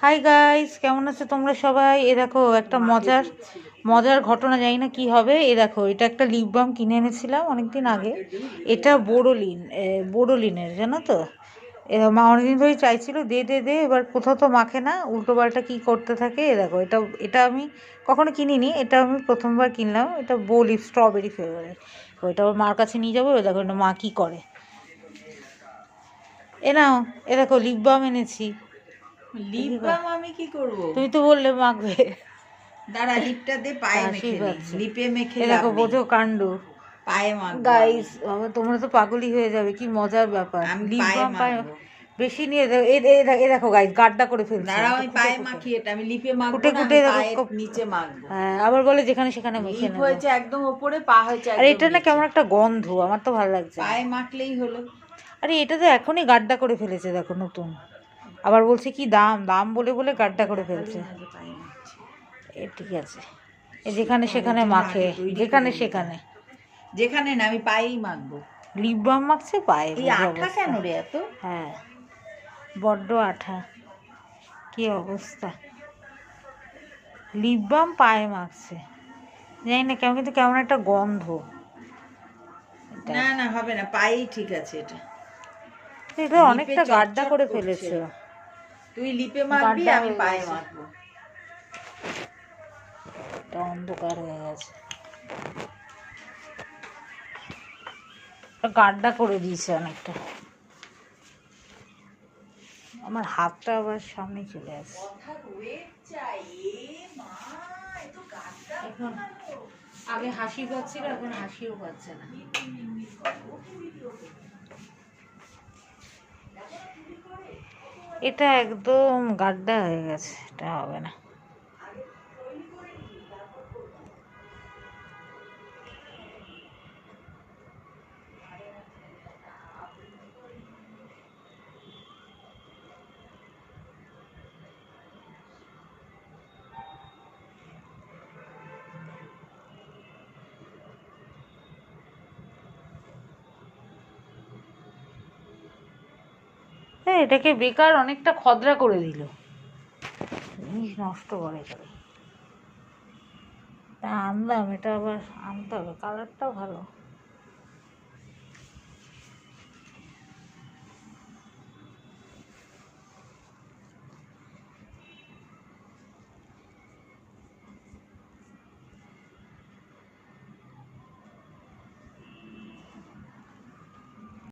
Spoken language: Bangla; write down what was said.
হাই গাইস, কেমন আছো তোমরা সবাই? এ দেখো একটা মজার মজার ঘটনা, জানি না কি হবে। এ দেখো, এটা একটা লিপ বাম কিনে এনেছিলাম অনেকদিন আগে। এটা বোরোলিনের, জানো তো। মা অনেকদিন ধরেই চাইছিল দে দে দে, এবার কোথাও তো মাখে না, উল্টো পাল্টা কী করতে থাকে। এ দেখো, এটা এটা আমি কখনো কিনিনি, এটা আমি প্রথমবার কিনলাম। এটা লিপ স্ট্রবেরি ফ্লেভারের। ওইটা ওর মার কাছে নিয়ে যাবো। দেখো এটা মা কী করে। এ নাও, এ দেখো লিপ বাম এনেছি। লিপ বাম আমি কি করব? তুমি তো বললে মাখবে। দাঁড়া, লিপটা দে, পায়ে মেখে নি। লিপে মেখে এ লাভ দেখো, নেই, বোঝো কাণ্ড। পায়ে মাখবো গাইস, বাবা তোমরা তো পাগলই হয়ে যাবে, কি মজার ব্যাপার। আমি লিপ পায়ে বাম পায়ে মাখবো। বেশি নিয়ে এ দেখো গাইস, গাড্ডা করে ফেলছে। দাঁড়াও, আমি পায়ে মাখি। এটা আমি লিপে মাখবো কুটে না, কুটে আমি দেখো। পায়ের নিচে মাখবো। হ্যাঁ, আবার বলে যেখানে সেখানে মেখে লিপ নেবো। হয়েছে একদম উপরে, পা হয়েছে আর একদম এটা না নিচে। কেমন একটা গন্ধ, আমার তো ভালো লাগছে। পায়ে মাখলেই হলো। আরে এটা তো এখনই গাড্ডা করে ফেলেছে, দেখো নতুন। আবার বলছে কি দাম দাম বলে বলে গাড্ডা করে ফেলছে। ঠিক আছে, যেখানে সেখানে মাখে, যেখানে সেখানে। যেখানে না, আমি পায়েই মাখবো। লিপ বাম মাখছে পায়ে। এই আঠা কেন রে এত? হ্যাঁ, বড্ড আঠা, কি অবস্থা। লিপ বাম পায়ে মাখছে, জানি না কেমন, কিন্তু কেমন একটা গন্ধ। না না, হবে না, পায়েই ঠিক আছে। এটা অনেকটা গাড্ডা করে ফেলেছে। তুই লিপে মাখবি, আমি পায়ে মাখবো। এটা অন্ধকার হয়ে গেছে, গাড্ডা করে দিয়েছে অনেকটা। আমার হাতটা আবার সামনে চলে আসে। এখন আগে হাসি পাচ্ছিল, এখন হাসিও পাচ্ছে না। এটা একদম গাড্ডা হয়ে গেছে, এটা হবে না। হ্যাঁ, এটাকে বেকার অনেকটা খদরা করে দিল, জিনিস নষ্ট করে গেল। তা আনলাম, এটা আবার আনতে হবে, কালারটাও ভালো।